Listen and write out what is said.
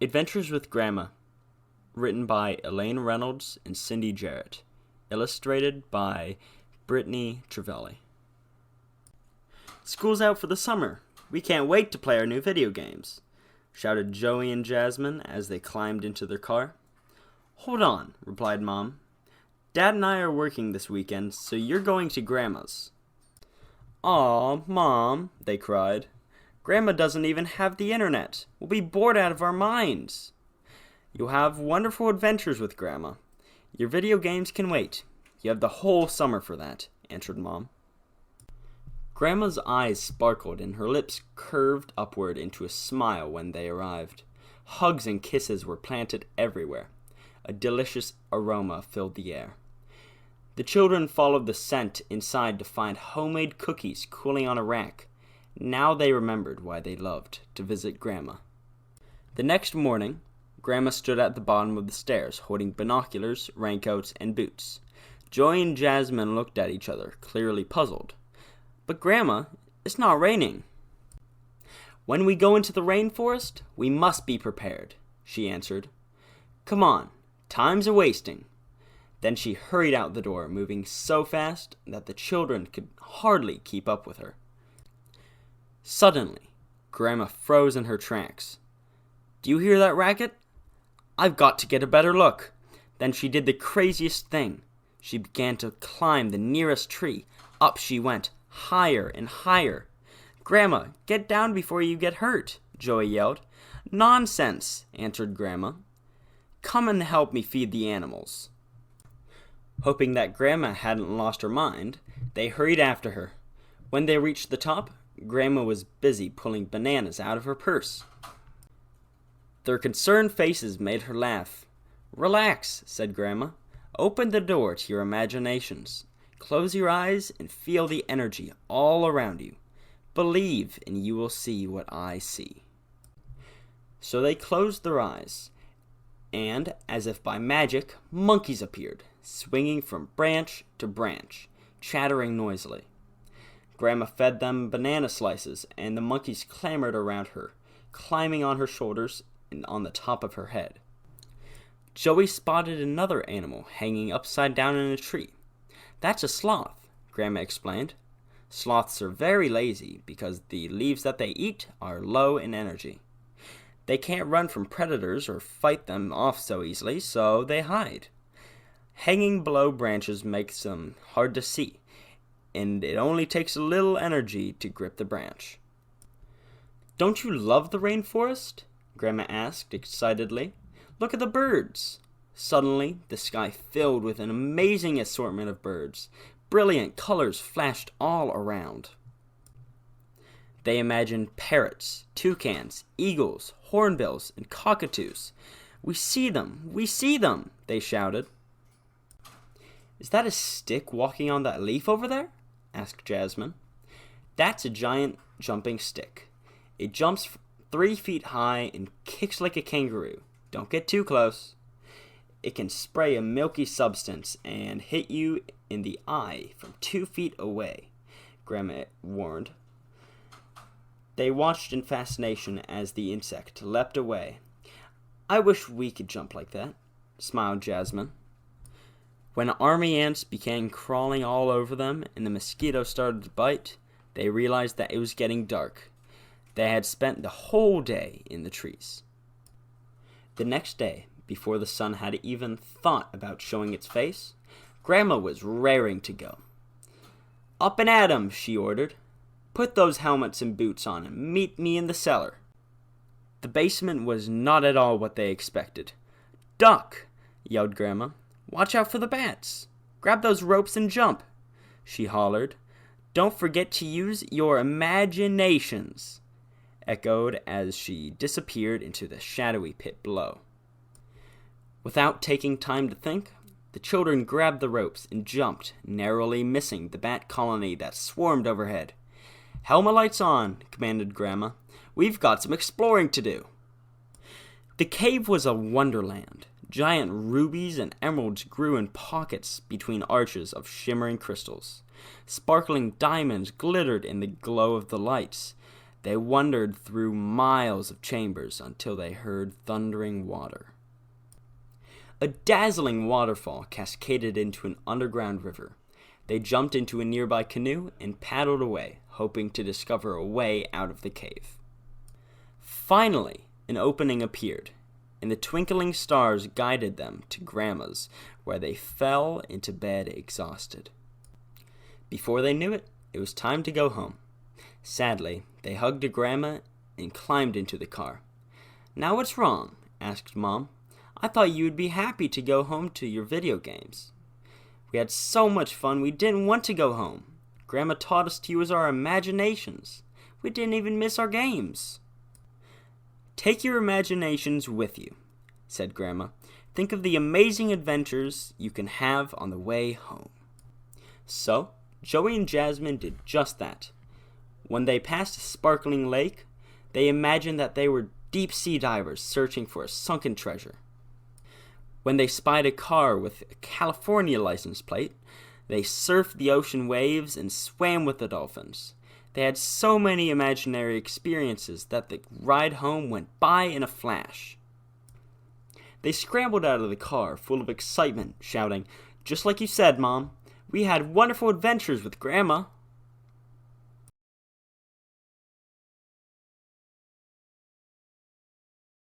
Adventures with Grandma, written by Elaine Reynolds and Cindy Jarrett, illustrated by Brittany Trevelli. "School's out for the summer. We can't wait to play our new video games," shouted Joey and Jasmine as they climbed into their car. "Hold on," replied Mom. "Dad and I are working this weekend, so you're going to Grandma's." "Aw, Mom," they cried. "Grandma doesn't even have the internet. We'll be bored out of our minds." "You'll have wonderful adventures with Grandma. Your video games can wait. You have the whole summer for that," answered Mom. Grandma's eyes sparkled and her lips curved upward into a smile when they arrived. Hugs and kisses were planted everywhere. A delicious aroma filled the air. The children followed the scent inside to find homemade cookies cooling on a rack. Now they remembered why they loved to visit Grandma. The next morning, Grandma stood at the bottom of the stairs, holding binoculars, raincoats, and boots. Joy and Jasmine looked at each other, clearly puzzled. "But Grandma, it's not raining." "When we go into the rainforest, we must be prepared," she answered. "Come on, time's a-wasting." Then she hurried out the door, moving so fast that the children could hardly keep up with her. Suddenly, Grandma froze in her tracks. "Do you hear that racket? I've got to get a better look." Then she did the craziest thing. She began to climb the nearest tree. Up she went, higher and higher. "Grandma, get down before you get hurt," Joey yelled. "Nonsense," answered Grandma. "Come and help me feed the animals." Hoping that Grandma hadn't lost her mind, they hurried after her. When they reached the top, Grandma was busy pulling bananas out of her purse. Their concerned faces made her laugh. "Relax," said Grandma. "Open the door to your imaginations. Close your eyes and feel the energy all around you. Believe and you will see what I see." So they closed their eyes, and, as if by magic, monkeys appeared, swinging from branch to branch, chattering noisily. Grandma fed them banana slices, and the monkeys clamored around her, climbing on her shoulders and on the top of her head. Joey spotted another animal hanging upside down in a tree. "That's a sloth," Grandma explained. "Sloths are very lazy because the leaves that they eat are low in energy. They can't run from predators or fight them off so easily, so they hide. Hanging below branches makes them hard to see, and it only takes a little energy to grip the branch." "Don't you love the rainforest?" Grandma asked excitedly. "Look at the birds." Suddenly, the sky filled with an amazing assortment of birds. Brilliant colors flashed all around. They imagined parrots, toucans, eagles, hornbills, and cockatoos. "We see them! We see them!" they shouted. "Is that a stick walking on that leaf over there?" asked Jasmine. "That's a giant jumping stick. It jumps 3 feet high and kicks like a kangaroo. Don't get too close. It can spray a milky substance and hit you in the eye from 2 feet away," Grandma warned. They watched in fascination as the insect leapt away. "I wish we could jump like that," smiled Jasmine. When army ants began crawling all over them and the mosquitoes started to bite, they realized that it was getting dark. They had spent the whole day in the trees. The next day, before the sun had even thought about showing its face, Grandma was raring to go. "Up and at 'em," she ordered. "Put those helmets and boots on and meet me in the cellar." The basement was not at all what they expected. "Duck!" yelled Grandma. "Watch out for the bats! Grab those ropes and jump!" she hollered. "Don't forget to use your imaginations!" echoed as she disappeared into the shadowy pit below. Without taking time to think, the children grabbed the ropes and jumped, narrowly missing the bat colony that swarmed overhead. "Helmet lights on," commanded Grandma. "We've got some exploring to do." The cave was a wonderland. Giant rubies and emeralds grew in pockets between arches of shimmering crystals. Sparkling diamonds glittered in the glow of the lights. They wandered through miles of chambers until they heard thundering water. A dazzling waterfall cascaded into an underground river. They jumped into a nearby canoe and paddled away, hoping to discover a way out of the cave. Finally, an opening appeared, and the twinkling stars guided them to Grandma's, where they fell into bed exhausted. Before they knew it, it was time to go home. Sadly, they hugged Grandma and climbed into the car. "Now what's wrong?" asked Mom. "I thought you would be happy to go home to your video games." "We had so much fun we didn't want to go home. Grandma taught us to use our imaginations. We didn't even miss our games." "Take your imaginations with you," said Grandma. "Think of the amazing adventures you can have on the way home." So, Joey and Jasmine did just that. When they passed a sparkling lake, they imagined that they were deep-sea divers searching for a sunken treasure. When they spied a car with a California license plate, they surfed the ocean waves and swam with the dolphins. They had so many imaginary experiences that the ride home went by in a flash. They scrambled out of the car, full of excitement, shouting, "Just like you said, Mom. We had wonderful adventures with Grandma."